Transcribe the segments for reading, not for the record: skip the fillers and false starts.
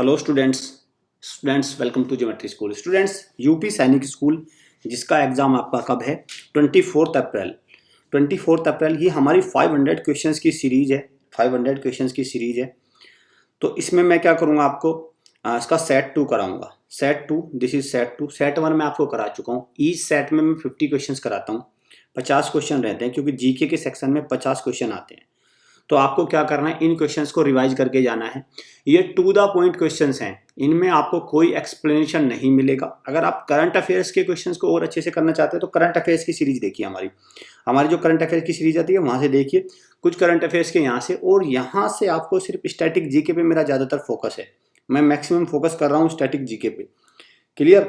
Hello students welcome to geometry school. Students, UP Sainik school जिसका exam आपका कब है? 24 अप्रैल। 24 अप्रैल ही हमारी 500 क्वेश्चंस की सीरीज़ है। 500 क्वेश्चंस की सीरीज़ है। तो इसमें मैं क्या करूँगा, आपको इसका सेट 2 कराऊंगा। Set 2, this is set 2। Set 1 मैं आपको करा चुका हूँ। ईच सेट में मैं 50 क्वेश्चन कराता हूँ। 50 क्वेश्चन रहते हैं, क्योंकि जीके के सेक्शन में 50 क्वेश्चन आते हैं। तो आपको क्या करना है, इन क्वेश्चंस को रिवाइज करके जाना है। ये टू द पॉइंट क्वेश्चंस हैं, इनमें आपको कोई एक्सप्लेनेशन नहीं मिलेगा। अगर आप करंट अफेयर्स के क्वेश्चंस को और अच्छे से करना चाहते हैं तो करंट अफेयर्स की सीरीज देखिए। हमारी जो करंट अफेयर्स की सीरीज आती है वहाँ से देखिए कुछ करंट अफेयर्स के यहाँ से, और यहाँ से आपको सिर्फ स्टैटिक जीके पे मेरा ज़्यादातर फोकस है। मैं मैक्सिमम फोकस कर रहा हूँ स्टैटिक जीके पे। क्लियर?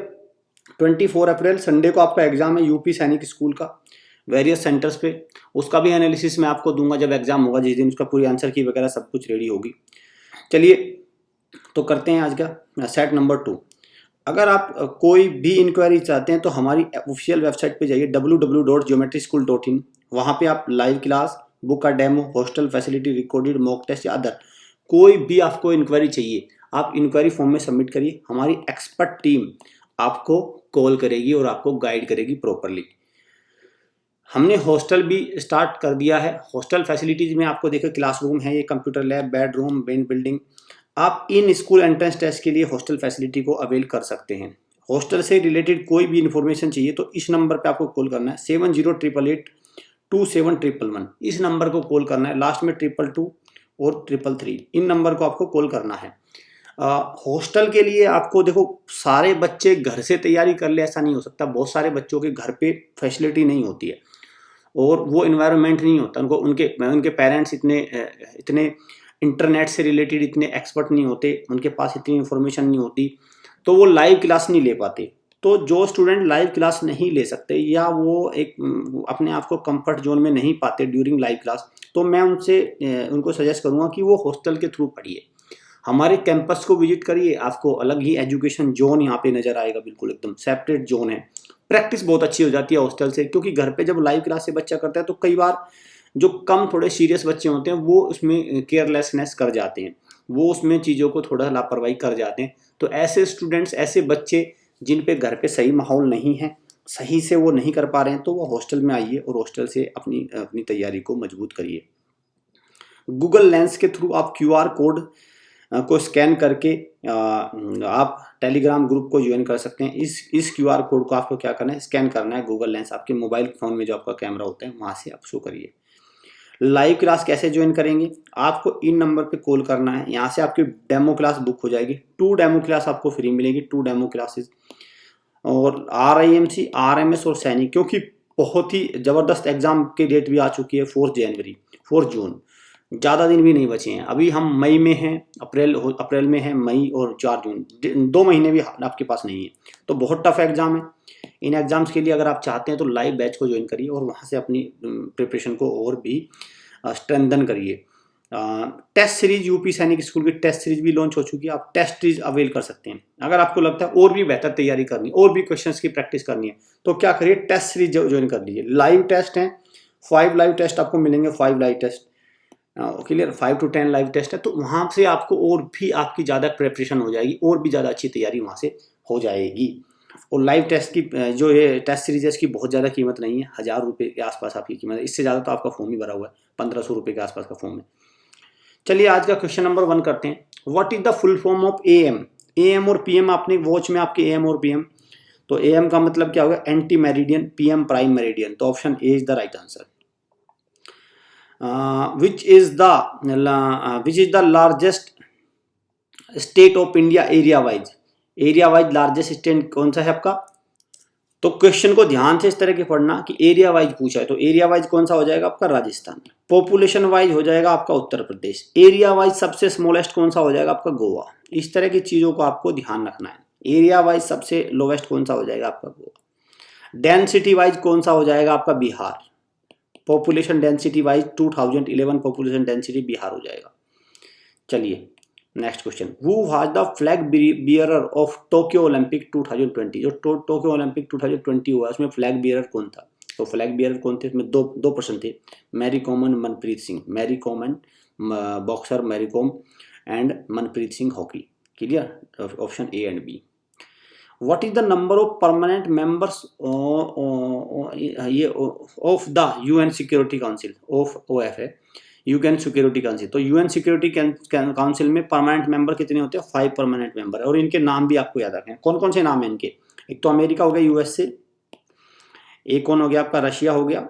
24 अप्रैल संडे को आपका एग्जाम है यूपी सैनिक स्कूल का, वेरियस सेंटर्स पे। उसका भी एनालिसिस मैं आपको दूंगा जब एग्जाम होगा, जिस दिन उसका पूरी आंसर की वगैरह सब कुछ रेडी होगी। चलिए तो करते हैं आज का सेट नंबर 2। अगर आप कोई भी इंक्वायरी चाहते हैं तो हमारी ऑफिशियल वेबसाइट पे जाइए www.geometryschool.in। वहाँ पे आप लाइव क्लास, बुक का demo, hostel facility, recorded mock test या अदर कोई भी आपको इंक्वायरी चाहिए, आप इंक्वायरी फॉर्म में सबमिट करिए। हमारी एक्सपर्ट टीम आपको कॉल करेगी और आपको गाइड करेगी प्रॉपरली। हमने हॉस्टल भी स्टार्ट कर दिया है। हॉस्टल फैसिलिटीज़ में आपको देखो, क्लासरूम है, ये computer lab, bedroom, main building. आप इन स्कूल एंट्रेंस टेस्ट के लिए हॉस्टल फैसिलिटी को अवेल कर सकते हैं। हॉस्टल से रिलेटेड कोई भी इन्फॉर्मेशन चाहिए तो इस नंबर पे आपको कॉल करना है, 7088827111। इस नंबर को कॉल करना है, लास्ट में 222 और 333, इन नंबर को आपको कॉल करना है। हॉस्टल के लिए आपको देखो, सारे बच्चे घर से तैयारी कर ले ऐसा नहीं हो सकता। बहुत सारे बच्चों के घर पे फैसिलिटी नहीं होती है और वो इन्वायरमेंट नहीं होता। उनके पेरेंट्स इतने इंटरनेट से रिलेटेड इतने एक्सपर्ट नहीं होते, उनके पास इतनी इन्फॉर्मेशन नहीं होती, तो वो लाइव क्लास नहीं ले पाते। तो जो स्टूडेंट लाइव क्लास नहीं ले सकते या वो अपने आप को कंफर्ट जोन में नहीं पाते ड्यूरिंग लाइव क्लास, तो मैं उनको सजेस्ट करूँगा कि वो हॉस्टल के थ्रू पढ़िए। हमारे कैंपस को विजिट करिए, आपको अलग ही एजुकेशन जोन यहाँ पे नजर आएगा, बिल्कुल एकदम सेपरेट जोन है। प्रैक्टिस बहुत अच्छी हो जाती है हॉस्टल से, क्योंकि घर पे जब लाइव क्लास से बच्चा करता है तो कई बार जो कम थोड़े सीरियस बच्चे होते हैं वो उसमें केयरलेसनेस कर जाते हैं, वो उसमें चीज़ों को थोड़ा लापरवाही कर जाते हैं। तो ऐसे स्टूडेंट्स, ऐसे बच्चे जिन पे घर पे सही माहौल नहीं है, सही से वो नहीं कर पा रहे हैं, तो वो हॉस्टल में आइए और हॉस्टल से अपनी तैयारी को मजबूत करिए। गूगल लेंस के थ्रू आप QR कोड को स्कैन करके आप टेलीग्राम ग्रुप को ज्वाइन कर सकते हैं। इस QR कोड को आपको क्या करना है, स्कैन करना है। गूगल लेंस आपके मोबाइल फ़ोन में जो आपका कैमरा होता है वहाँ से आप शो करिए। लाइव क्लास कैसे ज्वाइन करेंगे, आपको इन नंबर पे कॉल करना है। यहाँ से आपकी डेमो क्लास बुक हो जाएगी। 2 डेमो क्लास आपको फ्री मिलेगी, 2 डेमो क्लासेस। और RIMC, RMS और सैनिक, क्योंकि बहुत ही ज़बरदस्त एग्जाम की डेट भी आ चुकी है, 4 जून। ज़्यादा दिन भी नहीं बचे हैं। अभी हम मई में हैं, अप्रैल में है, मई और 4 जून, 2 महीने भी आपके पास नहीं है। तो बहुत टफ एग्जाम है। इन एग्जाम्स के लिए अगर आप चाहते हैं तो लाइव बैच को ज्वाइन करिए और वहाँ से अपनी प्रिपरेशन को और भी स्ट्रेंथन करिए। Test series, UP Sainik school की टेस्ट सीरीज भी लॉन्च हो चुकी है। आप टेस्ट सीरीज अवेल कर सकते हैं। अगर आपको लगता है और भी बेहतर तैयारी करनी, और भी क्वेश्चंस की प्रैक्टिस करनी है, तो क्या करिए, टेस्ट सीरीज ज्वाइन कर लीजिए। लाइव टेस्ट हैं, 5 लाइव टेस्ट आपको मिलेंगे, 5 live test. Clear? 5 to 10 live test है, तो वहाँ से आपको और भी आपकी ज़्यादा प्रिपरेशन हो जाएगी और भी ज़्यादा अच्छी तैयारी वहाँ से हो जाएगी। और लाइव टेस्ट की जो ये टेस्ट सीरीज है, इसकी बहुत ज़्यादा कीमत नहीं है, 1000 रुपये के आसपास आपकी कीमत है। इससे ज़्यादा तो आपका फॉर्म ही भरा हुआ है, 1500 रुपये के आसपास का फॉर्म है। चलिए आज का क्वेश्चन नंबर 1 करते हैं। What is the full form of AM? AM और PM, आपने वॉच में आपके AM और PM, तो AM का मतलब क्या होगा, anti meridian, PM prime meridian. तो option A is the right answer. which is the largest state of India area wise largest state कौन सा है आपका? तो क्वेश्चन को ध्यान से इस तरह के पढ़ना कि एरिया वाइज पूछा है, तो एरिया वाइज कौन सा हो जाएगा आपका? राजस्थान। पॉपुलेशन वाइज हो जाएगा आपका उत्तर प्रदेश। एरिया वाइज सबसे स्मॉलेस्ट कौन सा हो जाएगा आपका? गोवा। इस तरह की चीजों को आपको ध्यान रखना है। एरिया वाइज सबसे लोवेस्ट कौन सा हो जाएगा आपका? गोवा। डेंसिटी वाइज कौन सा हो जाएगा आपका? Bihar. Population density wise 2011 population density Bihar हो जाएगा। चलिए next question. Who was the flag bearer of Tokyo Olympic 2020? जो टोक्यो ओलंपिक 2020 हुआ उसमें फ्लैग बियरर कौन था? तो फ्लैग बियरर कौन थे? इसमें दो पर्सन थे, Mary Kom and Manpreet Singh. Mary Kom and boxer Mary Kom and Manpreet Singh hockey. Clear, option A and B. What is the number of permanent members ये of the UN security council, of O F है यूएन सिक्योरिटी काउंसिल। तो यूएन सिक्योरिटी काउंसिल में permanent member कितने होते हैं? 5 permanent member. और इनके नाम भी आपको याद रखें। कौन कौन से नाम है इनके? एक तो अमेरिका हो गया यूएसए, एक कौन हो गया आपका? रशिया हो गया,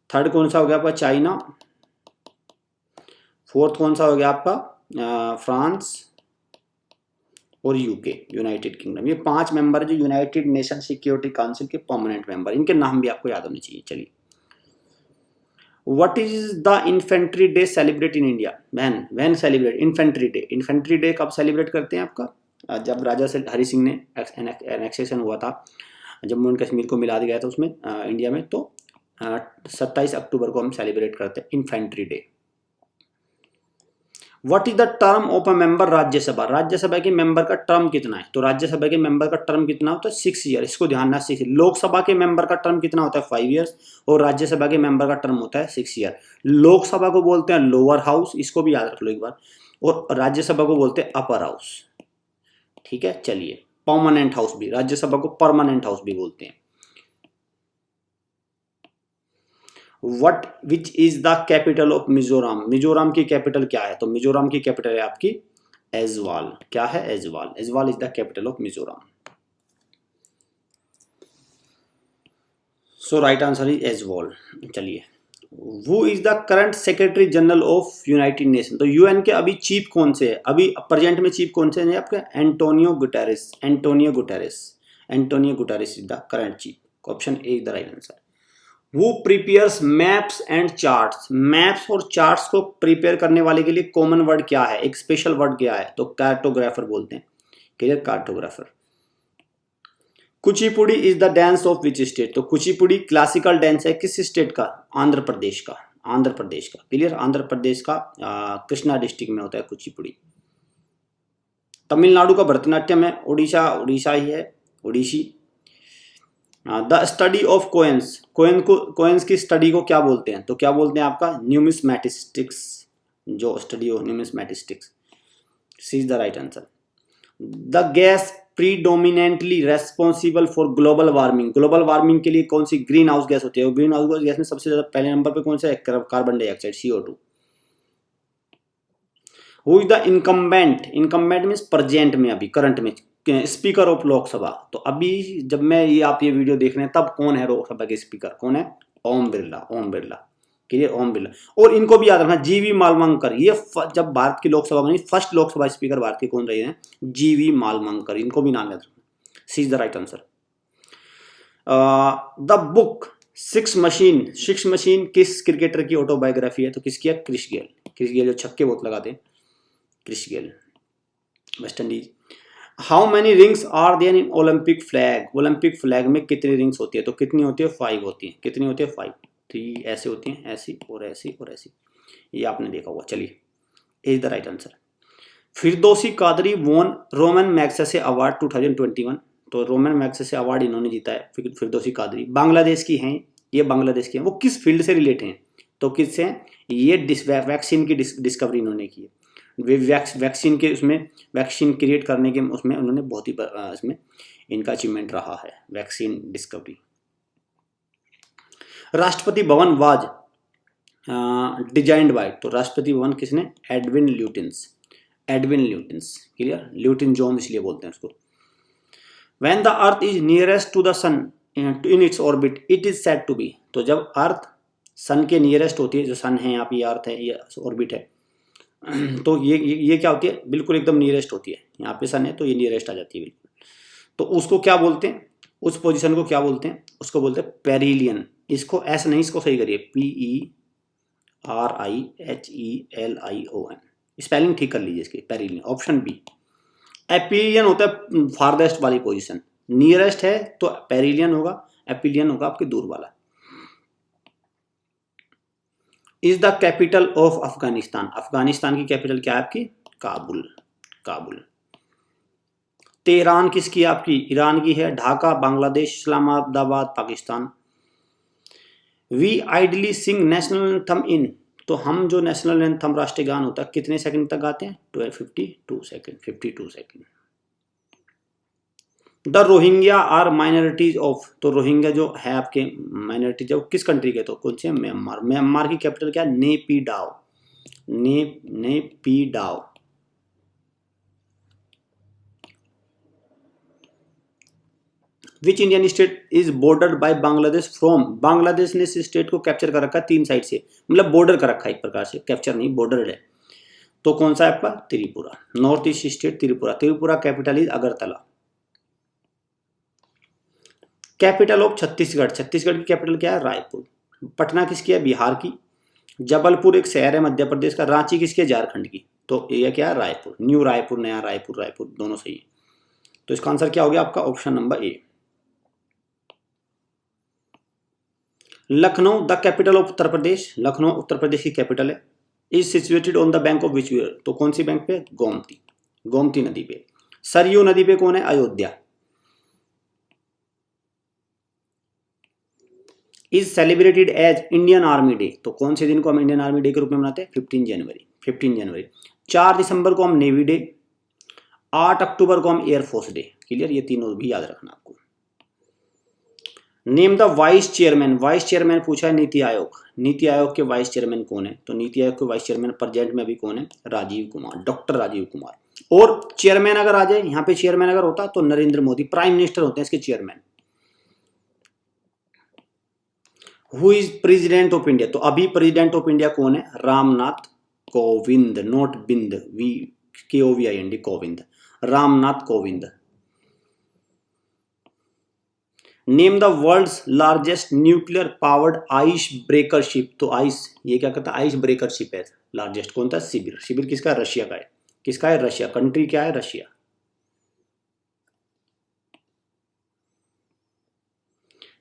थर्ड कौन सा हो गया आपका? चाइना, फोर्थ कौन सा हो गया आपका? फ्रांस, और यूके, यूनाइटेड किंगडम। ये 5 मेंबर है जो यूनाइटेड नेशन सिक्योरिटी काउंसिल के परमानेंट मेंबर। इनके नाम भी आपको याद होने चाहिए। चलिए, what is the infantry day celebrate in India? When celebrate infantry day? Infantry day कब सेलिब्रेट करते हैं आपका? जब राजा हरि सिंह ने एनेक्सेशन हुआ था, जम्मू एंड कश्मीर को मिला दिया गया था उसमें इंडिया में, तो 27 अक्टूबर को हम सेलिब्रेट करते हैं infantry day. What is the term of a member Rajya Sabha? Rajya Sabha के मेंबर का टर्म कितना है? तो राज्यसभा के मेंबर का टर्म कितना होता है? 6 ईयर। इसको ध्यान रखना, 6। लोकसभा के मेंबर का टर्म कितना होता है? 5 ईयर्स। और राज्यसभा के मेंबर का टर्म होता है 6 ईयर। लोकसभा को बोलते हैं लोअर हाउस, इसको भी याद रख लो एक बार, और राज्यसभा को बोलते हैं अपर हाउस। ठीक है, चलिए, परमानेंट हाउस भी, राज्यसभा को परमानेंट हाउस भी बोलते हैं। Which is the capital of Mizoram? Mizoram की कैपिटल क्या है? तो मिजोरम की कैपिटल है आपकी एजवाल। क्या है? Aizawl. Aizawl is the capital of Mizoram. So right answer is Aizawl. चलिए, वो is the current secretary general of United nation? तो यूएन के अभी चीफ कौन से है? अभी प्रेजेंट में चीफ कौन से हैं आपके? Antonio Guterres. Antonio Guterres. Antonio Guterres is the current chief. Option A is the right answer. वो prepares maps and charts? Maps और चार्ट्स को प्रिपेयर करने वाले के लिए कॉमन वर्ड क्या है? एक स्पेशल वर्ड क्या है? तो कार्टोग्राफर बोलते हैं। Clear, cartographer. Kuchipudi is the dance of which state? तो कुचिपुड़ी क्लासिकल डांस है किस स्टेट का? आंध्र प्रदेश का। आंध्र प्रदेश का। क्लियर, आंध्र प्रदेश का कृष्णा डिस्ट्रिक्ट में होता है कुचिपुड़ी। तमिलनाडु का भरतनाट्यम है। उड़ीसा, उड़ीसा ही है, Odissi. The study of coins? Coins की स्टडी को क्या बोलते हैं? तो क्या बोलते हैं आपका? न्यूमिस्मैटिस्टिक्स। जो स्टडी हो numismatics, C is the right answer. The gas predominantly responsible for global warming? Global warming के लिए कौन सी ग्रीन हाउस गैस होती है? ग्रीन हाउस गैस में सबसे ज्यादा पहले नंबर पे कौन सा है? Carbon dioxide, CO2। Who is the incumbent? Incumbent means present में, अभी करंट में, स्पीकर ऑफ लोकसभा। तो अभी जब मैं आप ये वीडियो देख रहे हैं तब कौन है लोकसभा के स्पीकर? कौन है? ओम बिरला। ओम बिरला। क्लियर, ओम बिरला। और इनको भी याद रखना, जीवी मालवंकर। ये जब भारत की लोकसभा बनी, फर्स्ट लोकसभा स्पीकर भारत के कौन रहे हैं? जीवी मालवंकर। इनको भी नाम याद रखना। C is the right answer. The book six machine किस क्रिकेटर की ऑटोबायोग्राफी है? तो किसकी है? Chris Gayle. क्रिस गेल जो छक्के बहुत लगाते हैं, Chris Gayle, West Indies. How many rings are there in Olympic flag? Olympic flag में कितनी रिंग्स होती है? तो कितनी होती है? 5 होती है। कितनी होती है? 5। 3 ऐसे होती हैं, ऐसी और ऐसी और ऐसी। ये आपने देखा होगा। चलिए, is the right answer. Firdausi Qadri वोन रोमन मैग्सेसे अवार्ड 2021? तो रोमन मैग्सेसे अवार्ड इन्होंने जीता है, फिरदौसी कादरी। बांग्लादेश की हैं ये, बांग्लादेश की हैं। वो किस फील्ड से रिलेटेड हैं? तो किससे हैं ये? वैक्सीन की डिस्कवरी इन्होंने की है। वैक्सीन के उसमें, वैक्सीन क्रिएट करने के उसमें उन्होंने बहुत ही इसमें इनका अचीवमेंट रहा है, vaccine discovery. Rashtrapati Bhavan was designed bye? तो राष्ट्रपति भवन किसने? Edwin Lutyens. Edwin Lutyens. Clear, Lutyens zone इसलिए बोलते हैं उसको। When the earth is nearest to the sun in its orbit it is said to be? तो जब अर्थ सन के नियरेस्ट होती है, जो सन है यहाँ पे, अर्थ है, ये ऑर्बिट है, तो ये क्या होती है? बिल्कुल एकदम नियरेस्ट होती है। यहाँ पे सन है तो ये नियरेस्ट आ जाती है बिल्कुल। तो उसको क्या बोलते हैं? उस पोजीशन को क्या बोलते हैं? उसको बोलते हैं पेरिलियन। इसको ऐसे नहीं, इसको सही करिए, PERIHELION। स्पेलिंग ठीक कर लीजिए इसकी, पेरिलियन। Option B. एपिलियन होता है फारदेस्ट वाली पोजीशन, नियरेस्ट है तो पेरिलियन होगा, एपिलियन होगा आपके दूर वाला। Is the capital of Afghanistan? Afghanistan की कैपिटल क्या है आपकी? काबुल। काबुल। तेहरान किसकी है आपकी? ईरान की है। Dhaka Bangladesh, Islamabad Pakistan. We ideally sing national anthem in? तो हम जो नेशनल एंथम राष्ट्रीय गान होता है कितने सेकंड तक गाते हैं? 52 second, 52 second. The Rohingya are minorities of, तो रोहिंग्या जो है आपके माइनॉरिटी जो किस कंट्री के, तो कौन से? म्यांमार। म्यांमार की कैपिटल क्या है? Naypyidaw. Naypyidaw. Which Indian state is bordered by Bangladesh from, Bangladesh ने इस स्टेट को कैप्चर कर रखा है 3 साइड से, मतलब बॉर्डर कर रखा है एक प्रकार से, कैप्चर नहीं बॉर्डर है। तो कौन सा है आपका? Tripura. North east state Tripura. Tripura capital is Agartala. Capital of Chhattisgarh, Chhattisgarh की कैपिटल क्या है? रायपुर। पटना किसकी है? बिहार की। जबलपुर एक शहर है मध्य प्रदेश का। रांची किसकी है? झारखंड की। तो ये क्या है? रायपुर। न्यू रायपुर, नया रायपुर, रायपुर दोनों सही है। तो इसका आंसर क्या हो गया आपका? Option number A. Lucknow the capital of Uttar Pradesh, Lucknow Uttar Pradesh की कैपिटल है। Is situated on the bank of which river, तो कौन सी बैंक पे? गोमती, गोमती नदी पे। सरयू नदी पे कौन है? Ayodhya. Is celebrated as Indian army day, तो कौन से दिन को हम इंडियन आर्मी डे के रूप में मनाते हैं? 15 जनवरी। 15 जनवरी। 4 दिसंबर को हम नेवी डे, 8 अक्टूबर को हम एयरफोर्स डे। क्लियर, ये तीनों भी याद रखना आपको। Name the vice chairman, vice chairman पूछा है नीति आयोग। नीति आयोग के वाइस चेयरमैन कौन है? तो नीति आयोग के वाइस चेयरमैन प्रेजेंट में अभी कौन है? राजीव कुमार, डॉक्टर राजीव कुमार। और चेयरमैन अगर आ जाए यहाँ पे, चेयरमैन अगर होता तो नरेंद्र मोदी, प्राइम मिनिस्टर होते हैं इसके chairman. Who is president of India, तो अभी प्रेसिडेंट ऑफ इंडिया कौन है? Ramnath Kovind, not Bind, KOVIND, Kovind, Ramnath Kovind. Name the world's largest nuclear powered ice breaker ship, तो आइस, ये क्या कहता है? आइस ब्रेकर शिप है लार्जेस्ट। कौन था? सिबिर। सिबिर किसका है? रशिया का है। किसका है? रशिया। कंट्री क्या है? Russia.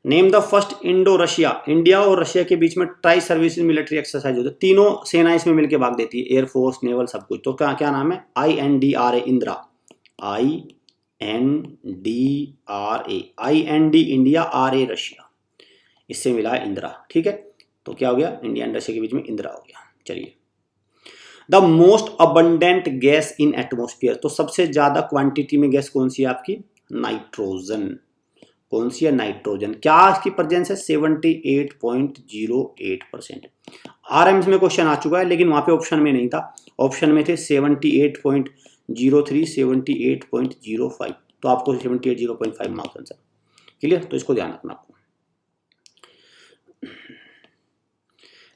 Name the first Indo Russia, India और रशिया के बीच में ट्राई सर्विसेज मिलिट्री एक्सरसाइज होता है, तीनों सेना इसमें मिलकर भाग देती है, एयरफोर्स, नेवल, सब कुछ। तो क्या क्या नाम है? INDRA, Indira. IND India, RA Russia, इससे मिला है इंदिरा। ठीक है, तो क्या हो गया? इंडिया एंड रशिया के बीच में इंदिरा हो गया। चलिए, the most abundant gas in atmosphere, तो सबसे ज्यादा क्वांटिटी में गैस कौन सी है आपकी? नाइट्रोजन। कौन सी है? नाइट्रोजन। क्या इसकी प्रेजेंस है? 78.08%। RMS में क्वेश्चन आ चुका है, लेकिन वहां पे ऑप्शन में नहीं था, ऑप्शन में थे 78.03, 78.05, तो आपको 78.05 मार्क्स आंसर। क्लियर, तो इसको ध्यान रखना आपको।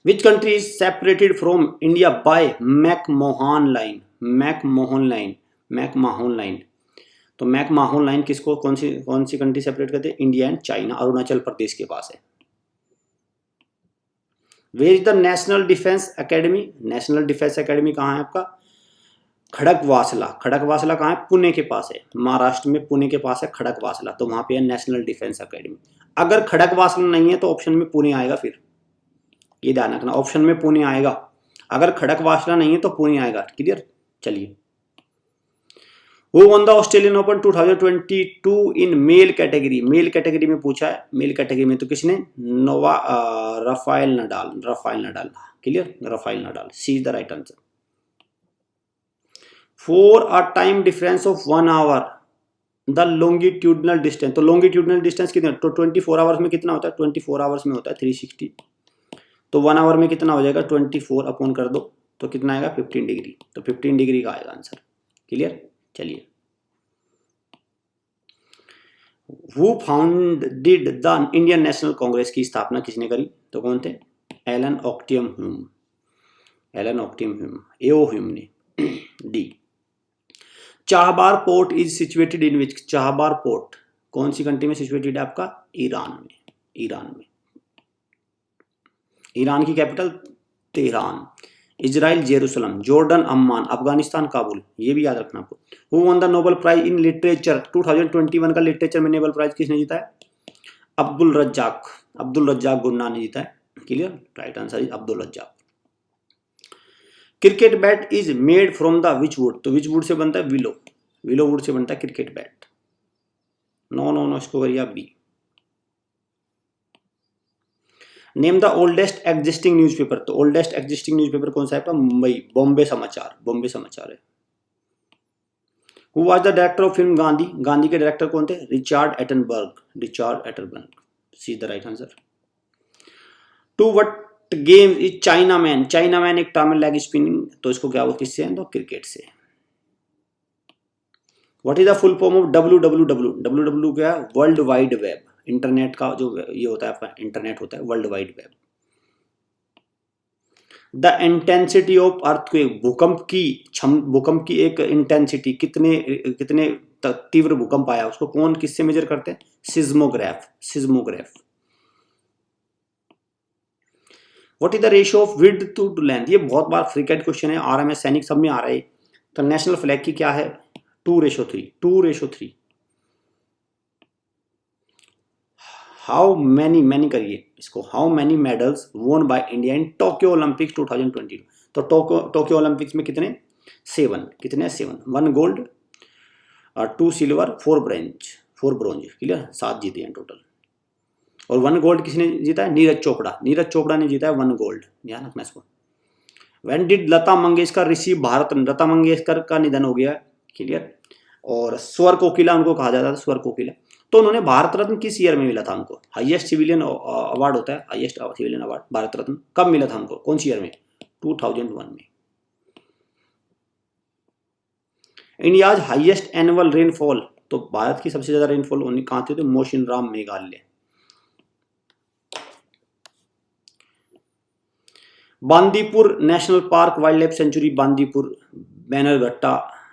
Which country is separated from India by McMahon line, McMahon line, McMahon line. तो मैकमोहन लाइन किसको, कौन सी कंट्री सेपरेट करते हैं? India and China, Arunachal Pradesh के पास है। Where is the national defence academy, national defence academy कहाँ है आपका? खड़कवासला। खड़कवासला कहाँ है? पुणे के पास है, महाराष्ट्र में पुणे के पास है खड़कवासला, तो वहां पे है नेशनल डिफेंस एकेडमी। अगर खड़कवासला नहीं है तो ऑप्शन में पुणे आएगा, फिर ये ध्यान रखना, ऑप्शन में पुणे आएगा, अगर खड़कवासला नहीं है तो पुणे आएगा। क्लियर, चलिए। Who won the Australian Open 2022 in male category, male category में पूछा है, मेल कैटेगरी में तो किसने? Rafael Nadal, Rafael Nadal. Clear, Rafael Nadal, C is the right answer. For a time difference of 1 hour the longitudinal distance, तो longitudinal distance कितना? तो 24 hours में कितना होता है? 24 आवर्स में होता है 360, तो 1 आवर में कितना हो जाएगा? 24 अपॉन कर दो तो कितना आएगा? 15 डिग्री, तो 15 डिग्री का आएगा आंसर। क्लियर, चलिए। Who founded the Indian National Congress, की स्थापना किसने करी? तो कौन थे? Allan Octavian Hume, Allan Octavian Hume, A O Hume ने। D. Chabahar port is situated in which, Chabahar port कौन सी कंट्री में सिचुएटेड है आपका? ईरान में, ईरान में। ईरान की capital Tehran. Israel Jerusalem, Jordan Amman, Afghanistan Kabul, ये भी याद रखना आपको। Who won the Nobel prize in literature 2021 का लिटरेचर में नोबेल प्राइज किसने जीता है? अब्दुल रज्जाक, अब्दुल रज्जाक गुन्ना ने जीता है। Clear, right answer is Abdul Razzaq. Cricket bat is made from the which would, तो विच वुड से बनता है? विलो, विलो वुड से बनता है cricket bat. No no no, इसको करिए आप B. Name the oldest existing newspaper, तो ओल्डेस्ट एग्जिस्टिंग न्यूज़पेपर कौन सा है आपका? मुंबई, बॉम्बे समाचार, बॉम्बे समाचार है। Who was the director of film Gandhi, Gandhi के डायरेक्टर कौन थे? Richard Attenborough, Richard Attenborough, C is the right answer. To what game is Chinaman, Chinaman एक टर्म लेग स्पिनिंग, तो इसको क्या वो किससे है? तो क्रिकेट से। What is the full form of WWW, WWW क्या है? वर्ल्ड वाइड वेब, इंटरनेट का जो ये होता है आपका इंटरनेट होता है, world wide web. The intensity of earthquake, भूकंप की एक इंटेंसिटी, कितने तीव्र भूकंप आया उसको कौन किससे मेजर करते हैं? Seismograph, seismograph. What is the ratio of width to length, ये बहुत बार फ्रीक्वेंट क्वेश्चन है, RMS सैनिक सब में आ रहा है। तो नेशनल फ्लैग की क्या है? 2:3, 2:3। हाउ मैनी करिए इसको, हाउ मैनी मेडल्स वोन by India in Tokyo Olympics 2022, तो टोक्यो ओलंपिक्स में कितने? 7, कितने? 7, 1 गोल्ड, 2 सिल्वर, 4 ब्रोंज, क्लियर, 7 जीते हैं टोटल। और 1 गोल्ड किसने जीता है? नीरज चोपड़ा ने जीता है 1 गोल्ड, ध्यान रखना इसको। When did Lata Mangeshkar receive Bharat Ratna, Lata Mangeshkar का निधन हो गया, क्लियर। और स्वर कोकिला उनको कहा जाता था, स्वर कोकिला। तो उन्होंने भारत रत्न किस ईयर में मिला था उनको? हाईएस्ट सिविलियन अवार्ड होता है, highest civilian award Bharat Ratna कब मिला था उनको, कौन सी ईयर में? 2001 में। इंडियाज हाईएस्ट एनुअल रेनफॉल, तो भारत की सबसे ज्यादा रेनफॉल कहाँ थी? तो Mawsynram Meghalaya. Bandipur national park wildlife sanctuary, Bandipur,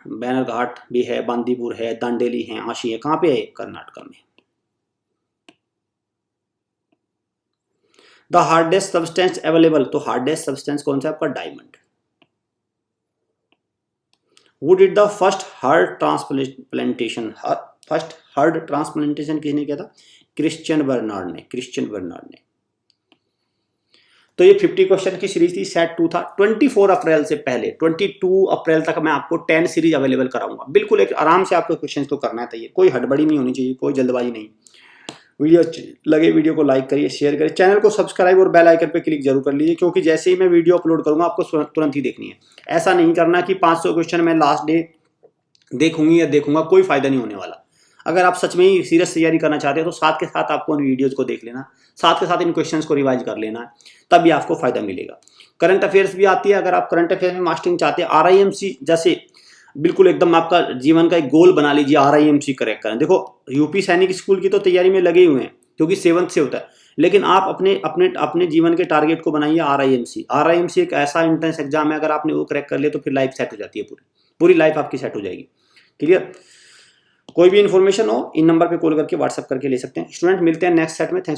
Bannerghatta भी है, बांदीपुर है, दांडेली है, आशी है, कहाँ पे है? कर्नाटक में। द हार्डेस्ट सब्सटेंस अवेलेबल, तो हार्डेस्ट सब्सटेंस कौन सा है आपका? Diamond. Who did the first heart transplantation, first heart transplantation किसने किया था? क्रिश्चियन बर्नार्ड ने। तो ये 50 क्वेश्चन की सीरीज थी, सेट 2 था। 24 अप्रैल से पहले 22 अप्रैल तक मैं आपको 10 सीरीज अवेलेबल कराऊंगा। बिल्कुल एक आराम से आपको क्वेश्चन को करना चाहिए, कोई हड़बड़ी नहीं होनी चाहिए, कोई जल्दबाजी नहीं। वीडियो लगे वीडियो को लाइक करिए, शेयर करिए, चैनल को सब्सक्राइब और बेल आइकन पे क्लिक जरूर कर लीजिए, क्योंकि जैसे ही मैं वीडियो अपलोड करूंगा आपको तुरंत ही देखनी है। ऐसा नहीं करना कि 500 क्वेश्चन मैं लास्ट डे देखूंगा, कोई फायदा नहीं होने वाला। अगर आप सच में ही सीरियस तैयारी करना चाहते हैं तो साथ के साथ आपको इन वीडियोज को देख लेना, साथ के साथ इन क्वेश्चंस को रिवाइज कर लेना है, तभी आपको फायदा मिलेगा। करंट अफेयर्स भी आती है, अगर आप करंट अफेयर्स में मास्टरिंग चाहते हैं, RIMC जैसे बिल्कुल एकदम आपका जीवन का एक गोल बना लीजिए, RIMC करेक्ट करें। देखो यूपी सैनिक स्कूल की तो तैयारी में लगे हुए हैं, क्योंकि 7th से होता है, लेकिन आप अपने जीवन के टारगेट को बनाइए RIMC एक ऐसा एंट्रेंस एग्जाम है, अगर आपने वो क्रैक कर लिया तो फिर लाइफ सेट हो जाती है, पूरी लाइफ आपकी सेट हो जाएगी, क्लियर। कोई भी इन्फॉर्मेशन हो इन नंबर पे कॉल करके व्हाट्सएप करके ले सकते हैं। स्टूडेंट मिलते हैं नेक्स्ट सेट में, थैंक्स।